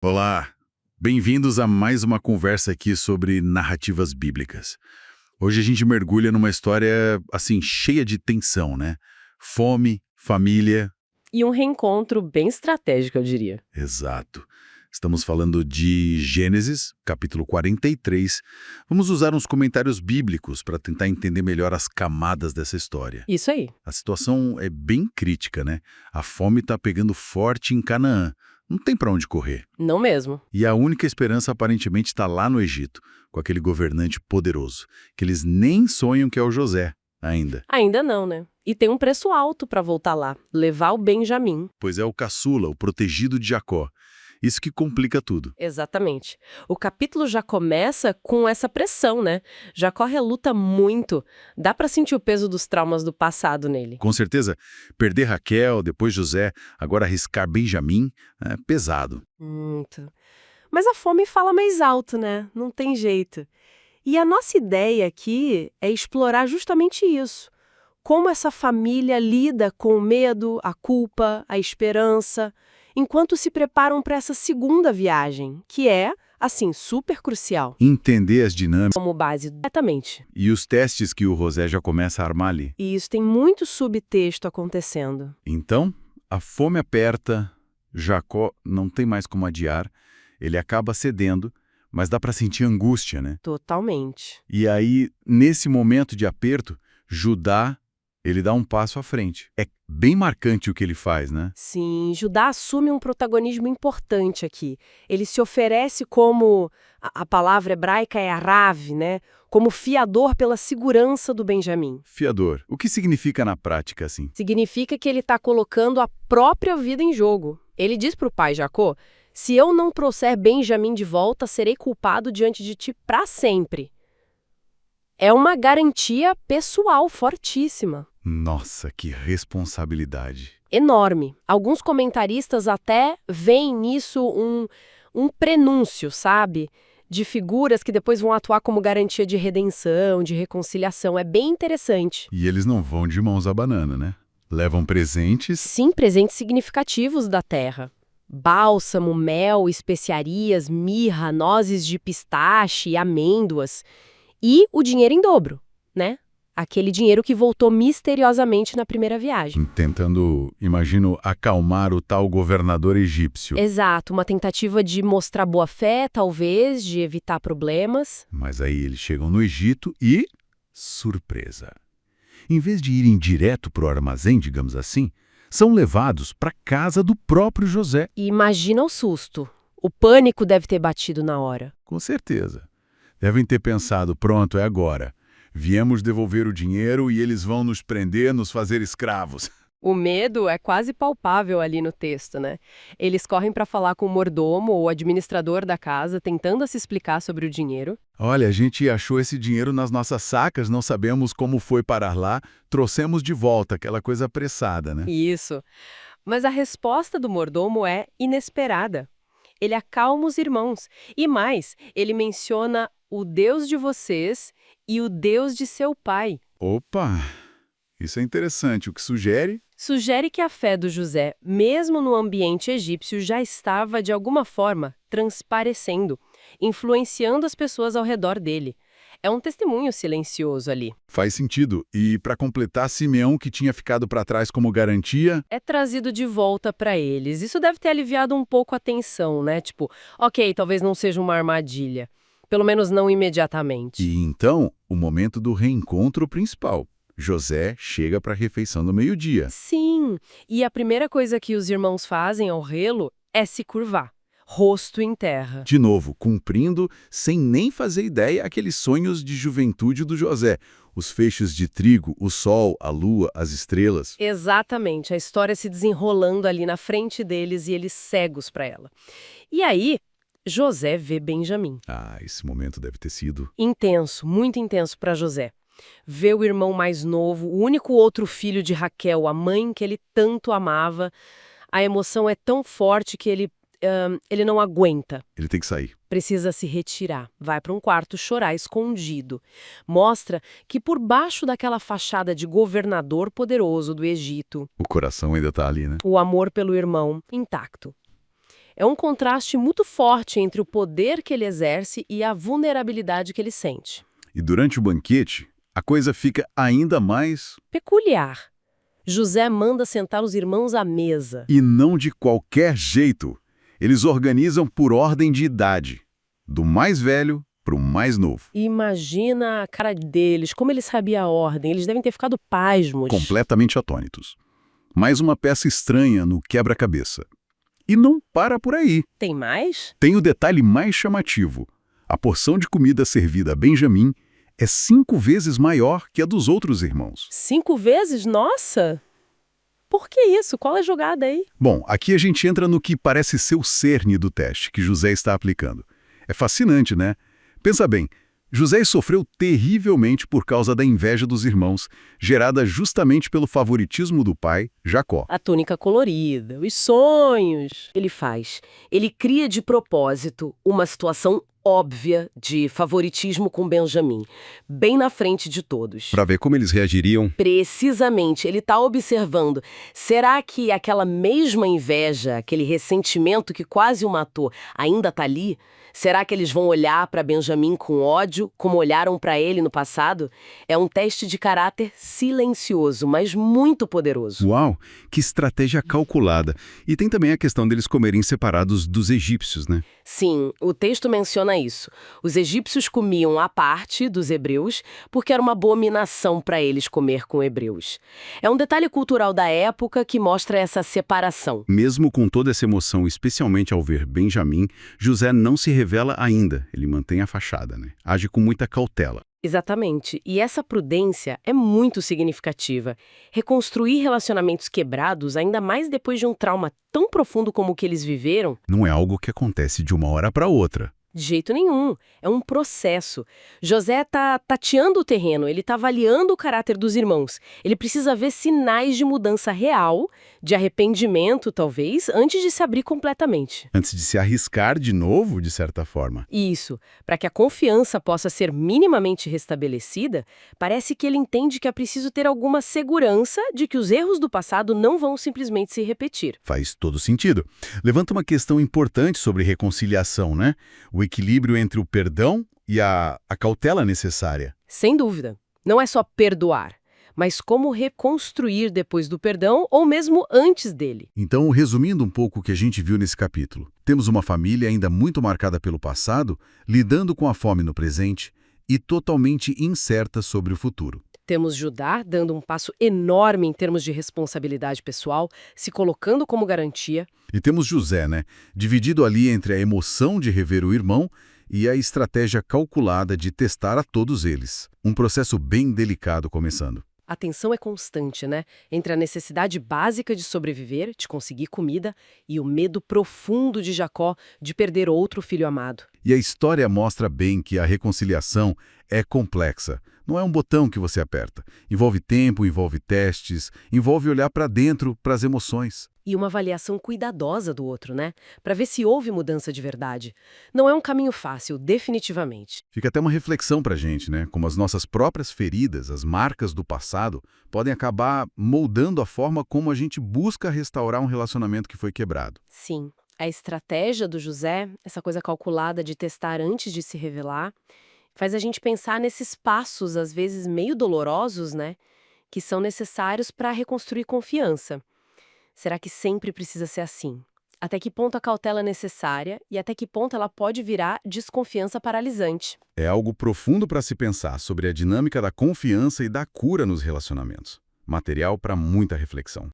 Olá, bem-vindos a mais uma conversa aqui sobre narrativas bíblicas. Hoje a gente mergulha numa história, assim, cheia de tensão, né? Fome, família. E um reencontro bem estratégico, eu diria. Exato. Estamos falando de Gênesis, capítulo 43. Vamos usar uns comentários bíblicos para tentar entender melhor as camadas dessa história. Isso aí. A situação é bem crítica, né? A fome está pegando forte em Canaã. Não tem para onde correr. Não mesmo. E a única esperança aparentemente está lá no Egito, com aquele governante poderoso, que eles nem sonham que é o José, ainda. Ainda não, né? E tem um preço alto para voltar lá, levar o Benjamim. Pois é o caçula, o protegido de Jacó. Isso que complica tudo. Exatamente. O capítulo já começa com essa pressão, né? Jacó reluta muito. Dá para sentir o peso dos traumas do passado nele. Com certeza, perder Raquel, depois José, agora arriscar Benjamim, é pesado. Muito. Mas a fome fala mais alto, né? Não tem jeito. E a nossa ideia aqui é explorar justamente isso. Como essa família lida com o medo, a culpa, a esperança, enquanto se preparam para essa segunda viagem, que é, assim, super crucial. Entender as dinâmicas Como base, diretamente. e os testes que o José já começa a armar ali. E isso tem muito subtexto acontecendo. Então, a fome aperta, Jacó não tem mais como adiar, ele acaba cedendo, mas dá para sentir angústia, né? Totalmente. E aí, nesse momento de aperto, Judá, ele dá um passo à frente. É bem marcante o que ele faz, né? Sim, Judá assume um protagonismo importante aqui. Ele se oferece como, a palavra hebraica é arav, né? Como fiador pela segurança do Benjamim. Fiador. O que significa na prática, assim? Significa que ele está colocando a própria vida em jogo. Ele diz para o pai Jacó: se eu não trouxer Benjamim de volta, serei culpado diante de ti para sempre. É uma garantia pessoal fortíssima. Nossa, que responsabilidade. Enorme. Alguns comentaristas até veem nisso um prenúncio, sabe? De figuras que depois vão atuar como garantia de redenção, de reconciliação. É bem interessante. E eles não vão de mãos à banana, né? Levam presentes. Sim, presentes significativos da terra. Bálsamo, mel, especiarias, mirra, nozes de pistache, amêndoas. E o dinheiro em dobro, né? Aquele dinheiro que voltou misteriosamente na primeira viagem. Tentando, imagino, acalmar o tal governador egípcio. Exato, uma tentativa de mostrar boa-fé, talvez, de evitar problemas. Mas aí eles chegam no Egito e... surpresa. Em vez de irem direto para o armazém, digamos assim, são levados para a casa do próprio José. E imagina o susto. O pânico deve ter batido na hora. Com certeza. Devem ter pensado, pronto, é agora. Viemos devolver o dinheiro e eles vão nos prender, nos fazer escravos. O medo é quase palpável ali no texto, né? Eles correm para falar com o mordomo ou administrador da casa, tentando se explicar sobre o dinheiro. Olha, a gente achou esse dinheiro nas nossas sacas, não sabemos como foi parar lá, trouxemos de volta, aquela coisa apressada, né? Isso. Mas a resposta do mordomo é inesperada. Ele acalma os irmãos. E mais, ele menciona o Deus de vocês e o Deus de seu pai. Opa, isso é interessante. O que sugere? Sugere que a fé do José, mesmo no ambiente egípcio, já estava, de alguma forma, transparecendo, influenciando as pessoas ao redor dele. É um testemunho silencioso ali. Faz sentido. E para completar, Simeão, que tinha ficado para trás como garantia... É trazido de volta para eles. Isso deve ter aliviado um pouco a tensão, né? Tipo, ok, talvez não seja uma armadilha. Pelo menos não imediatamente. E então, o momento do reencontro principal. José chega para a refeição do meio-dia. Sim, e a primeira coisa que os irmãos fazem ao rê-lo é se curvar, rosto em terra. De novo, cumprindo, sem nem fazer ideia, aqueles sonhos de juventude do José. Os feixes de trigo, o sol, a lua, as estrelas. Exatamente, a história se desenrolando ali na frente deles e eles cegos para ela. E aí, José vê Benjamim. Ah, esse momento deve ter sido... Intenso, muito intenso para José. Vê o irmão mais novo, o único outro filho de Raquel, a mãe que ele tanto amava. A emoção é tão forte que ele não aguenta. Ele tem que sair. Precisa se retirar. Vai para um quarto chorar escondido. Mostra que por baixo daquela fachada de governador poderoso do Egito, O coração ainda tá ali, né? o amor pelo irmão intacto. É um contraste muito forte entre o poder que ele exerce e a vulnerabilidade que ele sente. E durante o banquete, a coisa fica ainda mais... Peculiar. José manda sentar os irmãos à mesa. E não de qualquer jeito. Eles organizam por ordem de idade, do mais velho para o mais novo. Imagina a cara deles, como ele sabia a ordem. Eles devem ter ficado pasmos. Completamente atônitos. Mais uma peça estranha no quebra-cabeça. E não para por aí. Tem mais? Tem o detalhe mais chamativo. A porção de comida servida a Benjamim é 5 vezes maior que a dos outros irmãos. 5 vezes? Nossa! Por que isso? Qual é a jogada aí? Bom, aqui a gente entra no que parece ser o cerne do teste que José está aplicando. É fascinante, né? Pensa bem, José sofreu terrivelmente por causa da inveja dos irmãos, gerada justamente pelo favoritismo do pai, Jacó. A túnica colorida, os sonhos. Ele cria de propósito uma situação óbvia de favoritismo com Benjamim, bem na frente de todos. Para ver como eles reagiriam. Precisamente, ele está observando. Será que aquela mesma inveja, aquele ressentimento que quase o matou, ainda está ali? Será que eles vão olhar para Benjamim com ódio, como olharam para ele no passado? É um teste de caráter silencioso, mas muito poderoso. Uau, que estratégia calculada. E tem também a questão deles comerem separados dos egípcios, né? Sim, o texto menciona isso. Os egípcios comiam à parte dos hebreus porque era uma abominação para eles comer com hebreus. É um detalhe cultural da época que mostra essa separação. Mesmo com toda essa emoção, especialmente ao ver Benjamim, José não se revela ainda. Ele mantém a fachada, né? Age com muita cautela. Exatamente. E essa prudência é muito significativa. Reconstruir relacionamentos quebrados, ainda mais depois de um trauma tão profundo como o que eles viveram, Não é algo que acontece de uma hora para outra. de jeito nenhum. É um processo. José está tateando o terreno, ele está avaliando o caráter dos irmãos. Ele precisa ver sinais de mudança real, de arrependimento, talvez, antes de se abrir completamente. Antes de se arriscar de novo, de certa forma. Isso, para que a confiança possa ser minimamente restabelecida, parece que ele entende que é preciso ter alguma segurança de que os erros do passado não vão simplesmente se repetir. Faz todo sentido. Levanta uma questão importante sobre reconciliação, né? O equilíbrio entre o perdão e a cautela necessária. Sem dúvida. Não é só perdoar, mas como reconstruir depois do perdão ou mesmo antes dele. Então, resumindo um pouco o que a gente viu nesse capítulo, temos uma família ainda muito marcada pelo passado, lidando com a fome no presente e totalmente incerta sobre o futuro. Temos Judá dando um passo enorme em termos de responsabilidade pessoal, se colocando como garantia. E temos José, né? Dividido ali entre a emoção de rever o irmão e a estratégia calculada de testar a todos eles. Um processo bem delicado começando. A tensão é constante, né? Entre a necessidade básica de sobreviver, de conseguir comida, e o medo profundo de Jacó de perder outro filho amado. E a história mostra bem que a reconciliação é complexa. Não é um botão que você aperta. Envolve tempo, envolve testes, envolve olhar para dentro, para as emoções. E uma avaliação cuidadosa do outro, né? Para ver se houve mudança de verdade. Não é um caminho fácil, definitivamente. Fica até uma reflexão para a gente, né? Como as nossas próprias feridas, as marcas do passado, podem acabar moldando a forma como a gente busca restaurar um relacionamento que foi quebrado. Sim, a estratégia do José, essa coisa calculada de testar antes de se revelar, faz a gente pensar nesses passos, às vezes meio dolorosos, né? Que são necessários para reconstruir confiança. Será que sempre precisa ser assim? Até que ponto a cautela é necessária e até que ponto ela pode virar desconfiança paralisante? É algo profundo para se pensar sobre a dinâmica da confiança e da cura nos relacionamentos. Material para muita reflexão.